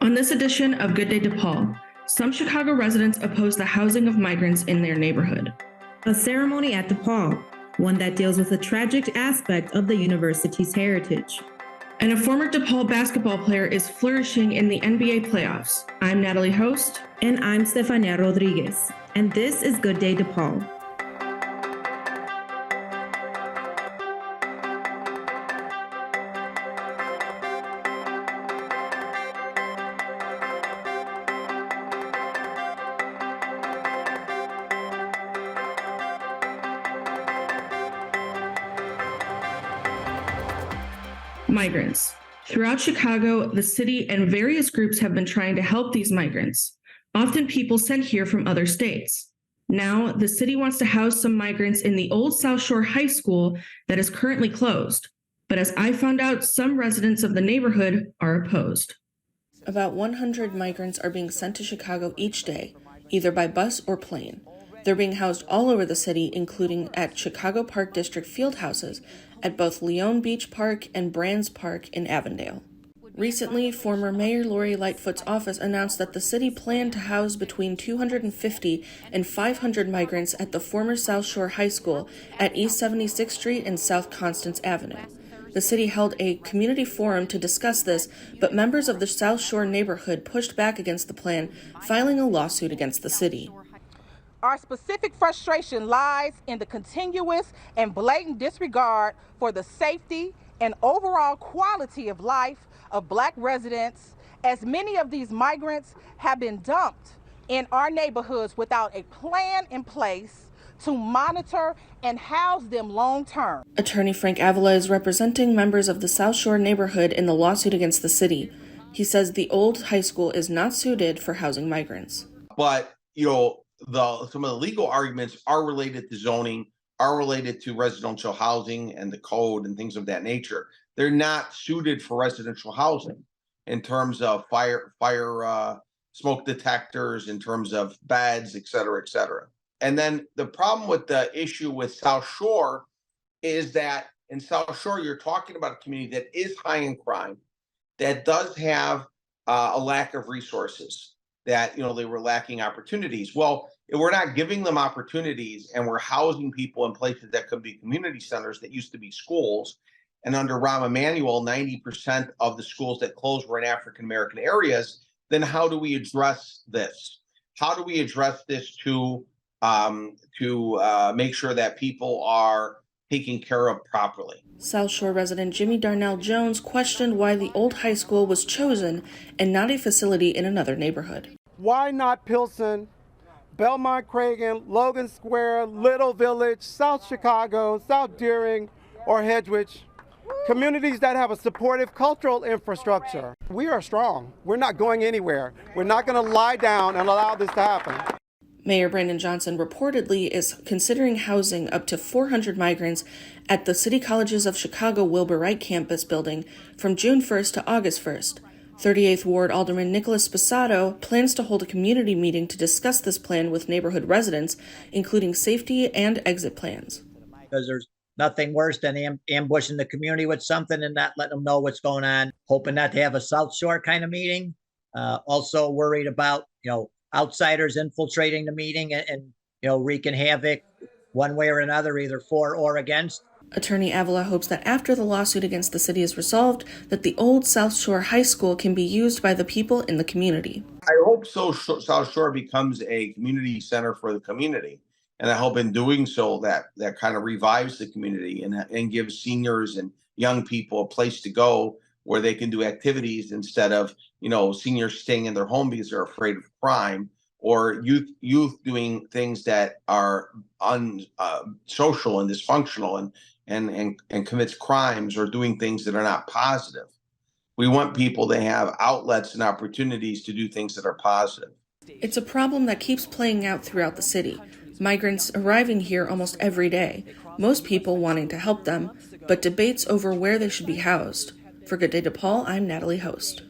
On this edition of Good Day DePaul, some Chicago residents oppose the housing of migrants in their neighborhood. A ceremony at DePaul, one that deals with a tragic aspect of the university's heritage. And a former DePaul basketball player is flourishing in the NBA playoffs. I'm Natalie Host. And I'm Stefania Rodriguez. And this is Good Day DePaul. Migrants. Throughout Chicago, the city and various groups have been trying to help these migrants, often people sent here from other states. Now, the city wants to house some migrants in the old South Shore High School that is currently closed. But as I found out, some residents of the neighborhood are opposed. About 100 migrants are being sent to Chicago each day, either by bus or plane. They're being housed all over the city, including at Chicago Park District field houses, at both Leone Beach Park and Brands Park in Avondale. Recently, former Mayor Lori Lightfoot's office announced that the city planned to house between 250 and 500 migrants at the former South Shore High School at East 76th Street and South Constance Avenue. The city held a community forum to discuss this, but members of the South Shore neighborhood pushed back against the plan, filing a lawsuit against the city. Our specific frustration lies in the continuous and blatant disregard for the safety and overall quality of life of Black residents, as many of these migrants have been dumped in our neighborhoods without a plan in place to monitor and house them long term. Attorney Frank Avila is representing members of the South Shore neighborhood in the lawsuit against the city. He says the old high school is not suited for housing migrants. But, some of the legal arguments are related to zoning, are related to residential housing and the code and things of that nature. They're not suited for residential housing in terms of fire, smoke detectors, in terms of beds, et cetera, et cetera. And then the problem with the issue with South Shore is that in South Shore, you're talking about a community that is high in crime, that does have a lack of resources, that, they were lacking opportunities. Well, if we're not giving them opportunities and we're housing people in places that could be community centers that used to be schools, and under Rahm Emanuel, 90% of the schools that closed were in African-American areas, then how do we address this? How do we address this to make sure that people are taken care of properly? South Shore resident Jimmy Darnell Jones questioned why the old high school was chosen and not a facility in another neighborhood. Why not Pilsen, Belmont Cragen, Logan Square, Little Village, South Chicago, South Deering, or Hedgewich? Communities that have a supportive cultural infrastructure. We are strong. We're not going anywhere. We're not going to lie down and allow this to happen. Mayor Brandon Johnson reportedly is considering housing up to 400 migrants at the City Colleges of Chicago Wilbur Wright campus building from June 1st to August 1st. 38th Ward Alderman Nicholas Sposato plans to hold a community meeting to discuss this plan with neighborhood residents, including safety and exit plans. Because there's nothing worse than ambushing the community with something and not letting them know what's going on, hoping not to have a South Shore kind of meeting. Also worried about, outsiders infiltrating the meeting and wreaking havoc one way or another, either for or against. Attorney Avila hopes that after the lawsuit against the city is resolved, that the old South Shore High School can be used by the people in the community. I hope South Shore becomes a community center for the community. And I hope in doing so that kind of revives the community and gives seniors and young people a place to go where they can do activities instead of, seniors staying in their home because they're afraid of crime, or youth doing things that are unsocial and dysfunctional and commits crimes or doing things that are not positive. We want people to have outlets and opportunities to do things that are positive. It's a problem that keeps playing out throughout the city. Migrants arriving here almost every day, most people wanting to help them, but debates over where they should be housed. For Good Day DePaul, I'm Natalie Host.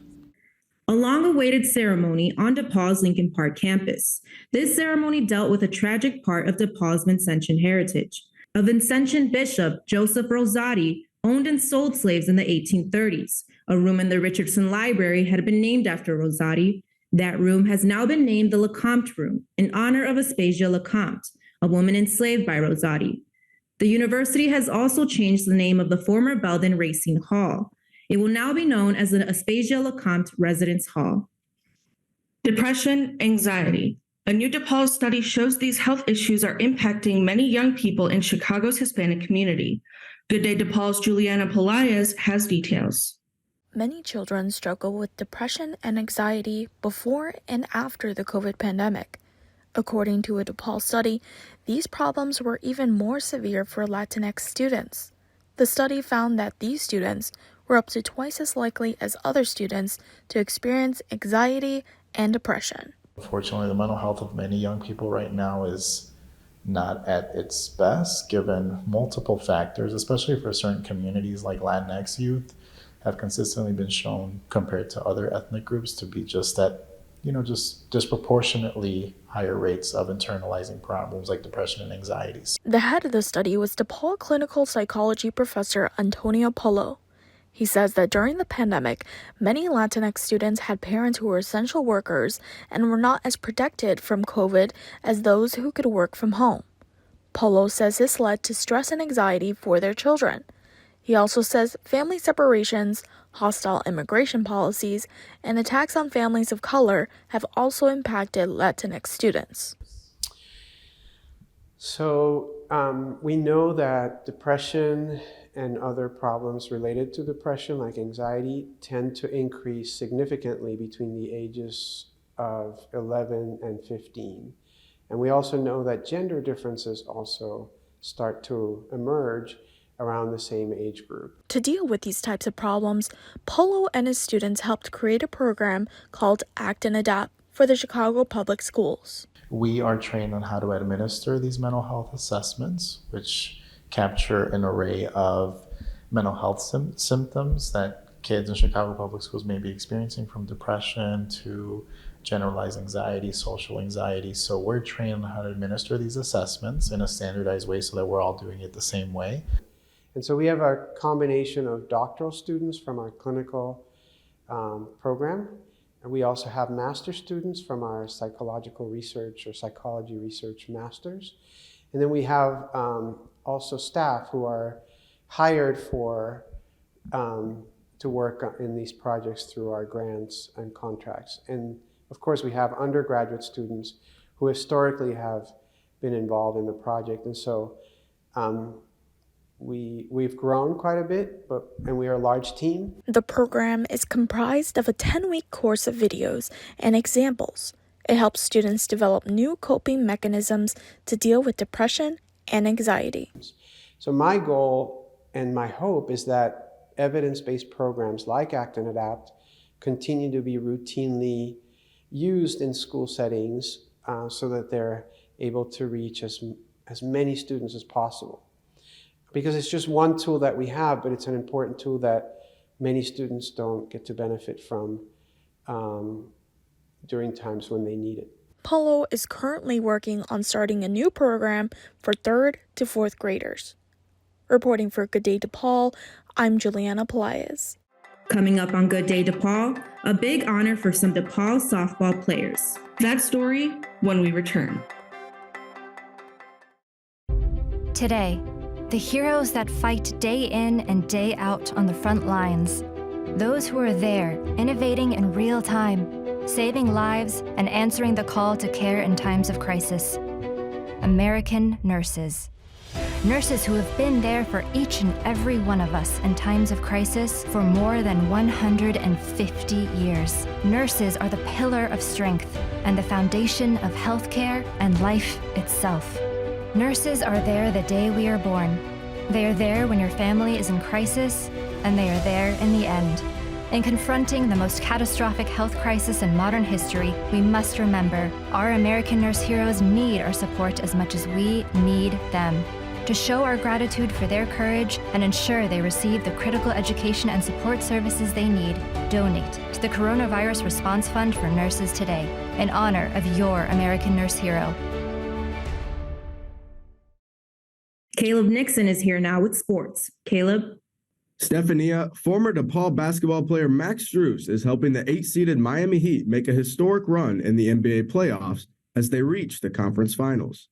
A long-awaited ceremony on DePaul's Lincoln Park campus. This ceremony dealt with a tragic part of DePaul's Vincentian heritage. A Vincentian bishop, Joseph Rosati, owned and sold slaves in the 1830s. A room in the Richardson Library had been named after Rosati. That room has now been named the Lecomte Room in honor of Aspasia Lecomte, a woman enslaved by Rosati. The university has also changed the name of the former Belden Racing Hall. It will now be known as the Aspasia Lecomte Residence Hall. Depression, anxiety. A new DePaul study shows these health issues are impacting many young people in Chicago's Hispanic community. Good Day DePaul's Juliana Pelaez has details. Many children struggle with depression and anxiety before and after the COVID pandemic. According to a DePaul study, these problems were even more severe for Latinx students. The study found that these students were up to twice as likely as other students to experience anxiety and depression. Unfortunately, the mental health of many young people right now is not at its best, given multiple factors, especially for certain communities like Latinx youth have consistently been shown compared to other ethnic groups to be just disproportionately higher rates of internalizing problems like depression and anxieties. The head of the study was DePaul clinical psychology professor Antonio Polo. He says that during the pandemic, many Latinx students had parents who were essential workers and were not as protected from COVID as those who could work from home. Polo says this led to stress and anxiety for their children. He also says family separations, hostile immigration policies, and attacks on families of color have also impacted Latinx students. So we know that depression and other problems related to depression, like anxiety, tend to increase significantly between the ages of 11 and 15. And we also know that gender differences also start to emerge around the same age group. To deal with these types of problems, Polo and his students helped create a program called Act and Adapt for the Chicago Public Schools. We are trained on how to administer these mental health assessments, which capture an array of mental health symptoms that kids in Chicago Public Schools may be experiencing, from depression to generalized anxiety, social anxiety. So we're trained on how to administer these assessments in a standardized way so that we're all doing it the same way. And so we have a combination of doctoral students from our clinical program, and we also have master students from our psychological research or psychology research masters. And then we have also staff who are hired for to work in these projects through our grants and contracts. And of course, we have undergraduate students who historically have been involved in the project. And so we've grown quite a bit, and we are a large team. The program is comprised of a 10-week course of videos and examples. It helps students develop new coping mechanisms to deal with depression and anxiety. So my goal and my hope is that evidence-based programs like Act and Adapt continue to be routinely used in school settings so that they're able to reach as many students as possible. Because it's just one tool that we have, but it's an important tool that many students don't get to benefit from during times when they need it. Polo is currently working on starting a new program for 3rd to 4th graders. Reporting for Good Day DePaul, I'm Juliana Pelaez. Coming up on Good Day DePaul, a big honor for some DePaul softball players. That story when we return. Today, the heroes that fight day in and day out on the front lines. Those who are there, innovating in real time, saving lives and answering the call to care in times of crisis. American nurses. Nurses who have been there for each and every one of us in times of crisis for more than 150 years. Nurses are the pillar of strength and the foundation of healthcare and life itself. Nurses are there the day we are born. They are there when your family is in crisis, and they are there in the end. In confronting the most catastrophic health crisis in modern history, we must remember our American nurse heroes need our support as much as we need them. To show our gratitude for their courage and ensure they receive the critical education and support services they need, donate to the Coronavirus Response Fund for Nurses today, in honor of your American nurse hero. Caleb Nixon is here now with sports. Caleb? Stephania, former DePaul basketball player Max Strus is helping the 8-seeded Miami Heat make a historic run in the NBA playoffs as they reach the conference finals.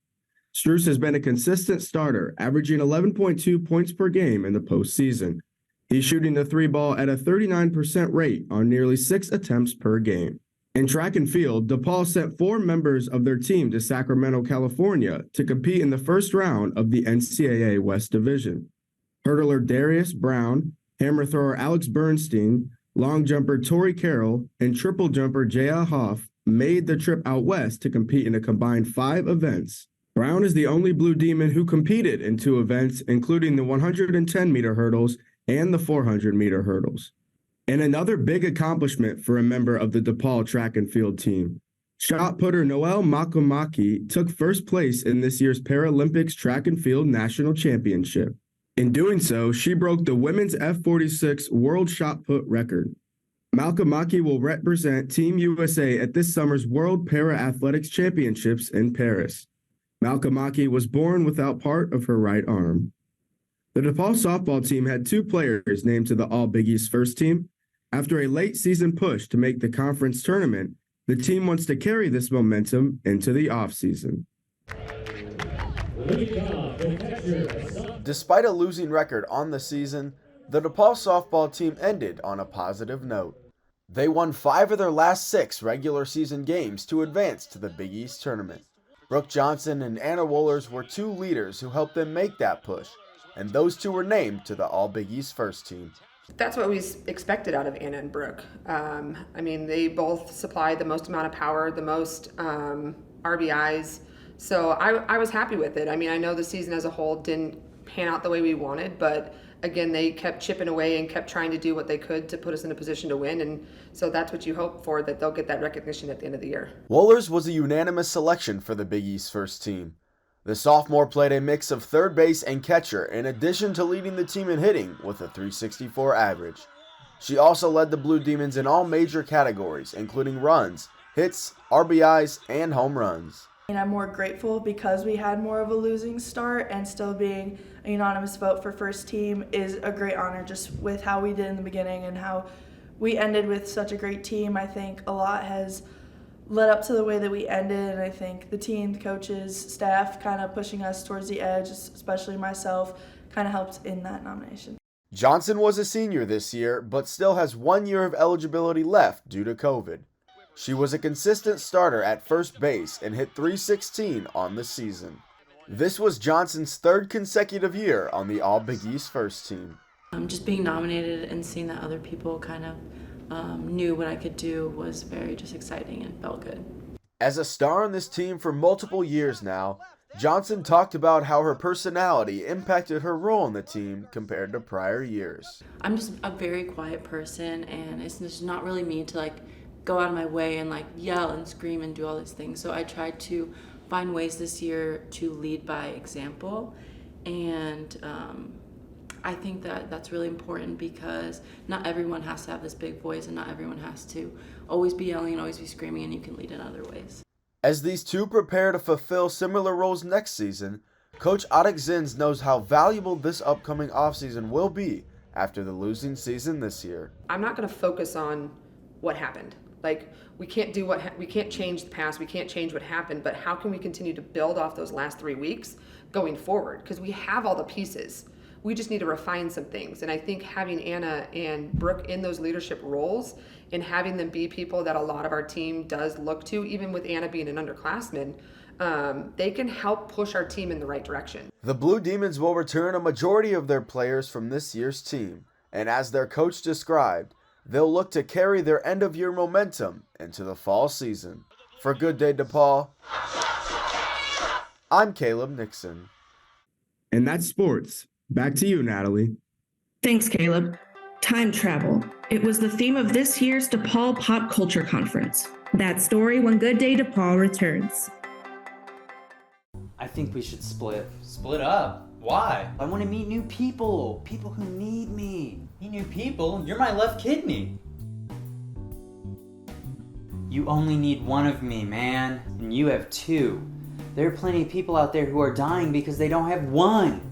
Strus has been a consistent starter, averaging 11.2 points per game in the postseason. He's shooting the three ball at a 39% rate on nearly 6 attempts per game. In track and field, DePaul sent 4 members of their team to Sacramento, California to compete in the first round of the NCAA West Division. Hurdler Darius Brown, hammer thrower Alex Bernstein, long jumper Torrey Carroll, and triple jumper J.A. Hoff made the trip out west to compete in a combined 5 events. Brown is the only Blue Demon who competed in 2 events, including the 110-meter hurdles and the 400-meter hurdles. And another big accomplishment for a member of the DePaul track and field team. Shot putter Noelle Makomaki took first place in this year's Paralympics Track and Field National Championship. In doing so, she broke the women's F46 world shot put record. Makomaki will represent Team USA at this summer's World Para-Athletics Championships in Paris. Makomaki was born without part of her right arm. The DePaul softball team had 2 players named to the All Big East first team. After a late season push to make the conference tournament, the team wants to carry this momentum into the offseason. Despite a losing record on the season, the DePaul softball team ended on a positive note. They won 5 of their last 6 regular season games to advance to the Big East tournament. Brooke Johnson and Anna Wohlers were 2 leaders who helped them make that push, and those 2 were named to the All Big East first team. That's what we expected out of Anna and Brooke. They both supplied the most amount of power, the most RBIs. So I was happy with it. I know the season as a whole didn't pan out the way we wanted, but again, they kept chipping away and kept trying to do what they could to put us in a position to win. And so that's what you hope for, that they'll get that recognition at the end of the year. Wohlers was a unanimous selection for the Big East first team. The sophomore played a mix of third base and catcher, in addition to leading the team in hitting with a .364 average. She also led the Blue Demons in all major categories, including runs, hits, RBIs, and home runs. I'm more grateful because we had more of a losing start, and still being a unanimous vote for first team is a great honor, just with how we did in the beginning and how we ended with such a great team. I think a lot has led up to the way that we ended, and I think the team, the coaches, staff kind of pushing us towards the edge, especially myself, kind of helped in that nomination. Johnson was a senior this year, but still has 1 year of eligibility left due to COVID. She was a consistent starter at first base and hit .316 on the season. This was Johnson's 3rd consecutive year on the All Big East first team. Just being nominated and seeing that other people kind of knew what I could do was very just exciting and felt good. As a star on this team for multiple years now, Johnson talked about how her personality impacted her role in the team compared to prior years. I'm just a very quiet person, and it's just not really me to go out of my way and yell and scream and do all these things. So I tried to find ways this year to lead by example, and I think that that's really important because not everyone has to have this big voice, and not everyone has to always be yelling and always be screaming, and you can lead in other ways. As these 2 prepare to fulfill similar roles next season, Coach Adik Zins knows how valuable this upcoming offseason will be after the losing season this year. I'm not going to focus on what happened. We can't we can't change the past, we can't change what happened, but how can we continue to build off those last 3 weeks going forward? Because we have all the pieces. We just need to refine some things. And I think having Anna and Brooke in those leadership roles and having them be people that a lot of our team does look to, even with Anna being an underclassman, they can help push our team in the right direction. The Blue Demons will return a majority of their players from this year's team. And as their coach described, they'll look to carry their end-of-year momentum into the fall season. For Good Day DePaul, I'm Caleb Nixon. And that's sports. Back to you, Natalie. Thanks, Caleb. Time travel. It was the theme of this year's DePaul Pop Culture Conference. That story when Good Day DePaul returns. I think we should split. Split up? Why? I want to meet new people. People who need me. Meet new people? You're my left kidney. You only need one of me, man. And you have 2. There are plenty of people out there who are dying because they don't have one.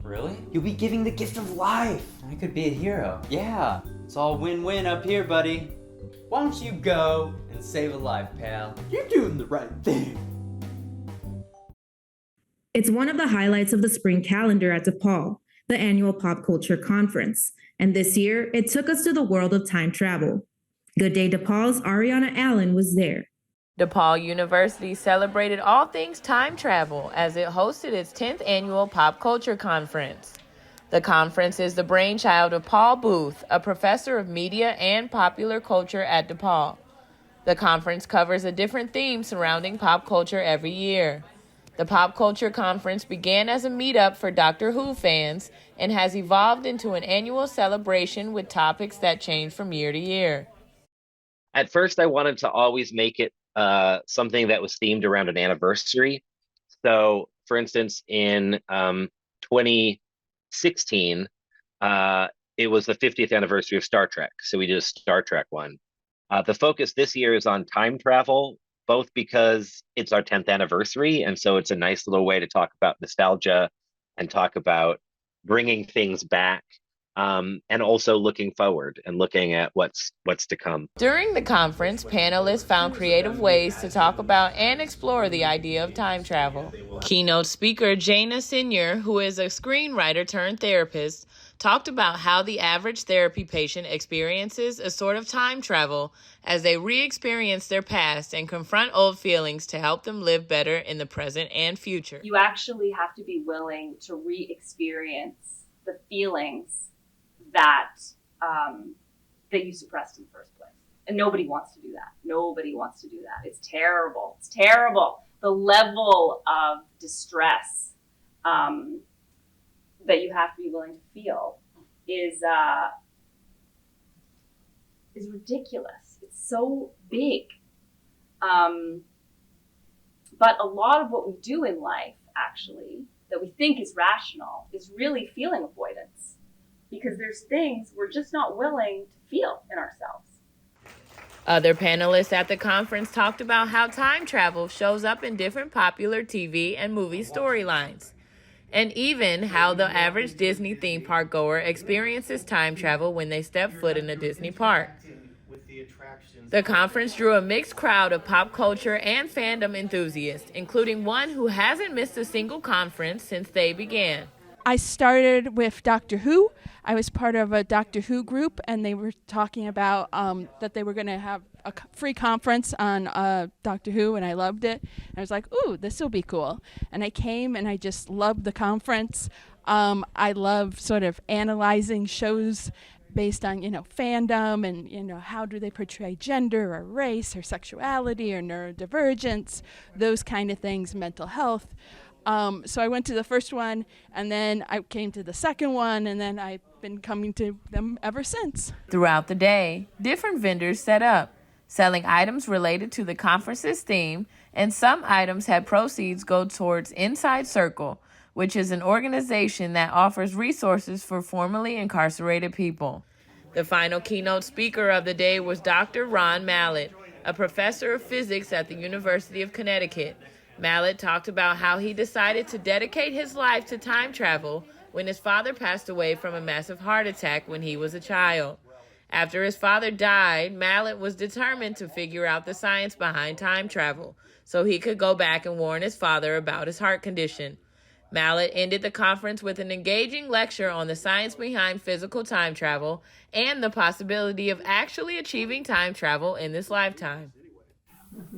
Really? You'll be giving the gift of life. I I could be a hero. Yeah, it's all win-win up here, buddy. Why don't you go and save a life, pal? You're doing the right thing. It's one of the highlights of the spring calendar at DePaul, the annual pop culture conference. And this year, it took us to the world of time travel. Good Day DePaul's Ariana Allen was there. DePaul University celebrated all things time travel as it hosted its 10th annual pop culture conference. The conference is the brainchild of Paul Booth, a professor of media and popular culture at DePaul. The conference covers a different theme surrounding pop culture every year. The Pop Culture Conference began as a meetup for Doctor Who fans and has evolved into an annual celebration with topics that change from year to year. At first, I wanted to always make it something that was themed around an anniversary. So, for instance, in 2016, it was the 50th anniversary of Star Trek. So we did a Star Trek one. The focus this year is on time travel, both because it's our 10th anniversary. And so it's a nice little way to talk about nostalgia and talk about bringing things back, and also looking forward and looking at what's to come. During the conference, panelists found creative ways to talk about and explore the idea of time travel. Keynote speaker Jana Senior, who is a screenwriter turned therapist, talked about how the average therapy patient experiences a sort of time travel as they re-experience their past and confront old feelings to help them live better in the present and future. You actually have to be willing to re-experience the feelings that that you suppressed in the first place. And nobody wants to do that. Nobody wants to do that. It's terrible. It's terrible. The level of distress that you have to be willing to feel is ridiculous. It's so big. But a lot of what we do in life, actually, that we think is rational, is really feeling avoidance. Because there's things we're just not willing to feel in ourselves. Other panelists at the conference talked about how time travel shows up in different popular TV and movie storylines, and even how the average Disney theme park goer experiences time travel when they step foot in a Disney park. The conference drew a mixed crowd of pop culture and fandom enthusiasts, including one who hasn't missed a single conference since they began. I started with Doctor Who. I was part of a Doctor Who group, and they were talking about that they were going to have a free conference on Doctor Who, and I loved it. And I was like, ooh, this will be cool. And I came, and I just loved the conference. I love sort of analyzing shows based on, fandom and, how do they portray gender or race or sexuality or neurodivergence, those kind of things, mental health. So I went to the first one, and then I came to the second one, and then I've been coming to them ever since. Throughout the day, different vendors set up, selling items related to the conference's theme, and some items had proceeds go towards Inside Circle, which is an organization that offers resources for formerly incarcerated people. The final keynote speaker of the day was Dr. Ron Mallett, a professor of physics at the University of Connecticut. Mallett talked about how he decided to dedicate his life to time travel when his father passed away from a massive heart attack when he was a child. After his father died, Mallett was determined to figure out the science behind time travel so he could go back and warn his father about his heart condition. Mallett ended the conference with an engaging lecture on the science behind physical time travel and the possibility of actually achieving time travel in this lifetime.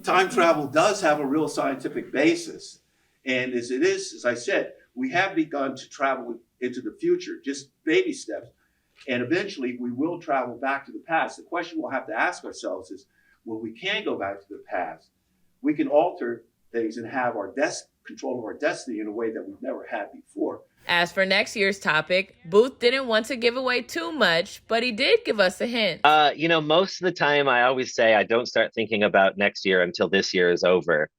Time travel does have a real scientific basis. And as it is, as I said, we have begun to travel into the future, just baby steps. And eventually we will travel back to the past. The question we'll have to ask ourselves is, when we can go back to the past, we can alter things and have our control of our destiny in a way that we've never had before. As for next year's topic, Booth didn't want to give away too much, but he did give us a hint. Most of the time I always say I don't start thinking about next year until this year is over.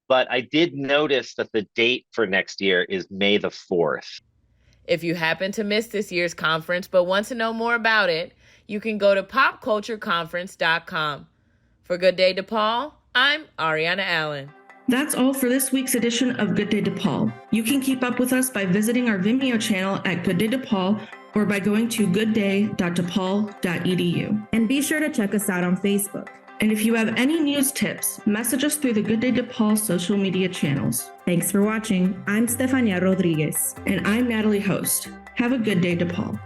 But I did notice that the date for next year is May the 4th. If you happen to miss this year's conference but want to know more about it, you can go to popcultureconference.com. For Good Day DePaul, I'm Ariana Allen. That's all for this week's edition of Good Day DePaul. You can keep up with us by visiting our Vimeo channel at Good Day DePaul or by going to goodday.depaul.edu. And be sure to check us out on Facebook. And if you have any news tips, message us through the Good Day DePaul social media channels. Thanks for watching. I'm Stefania Rodriguez. And I'm Natalie Host. Have a good day, DePaul.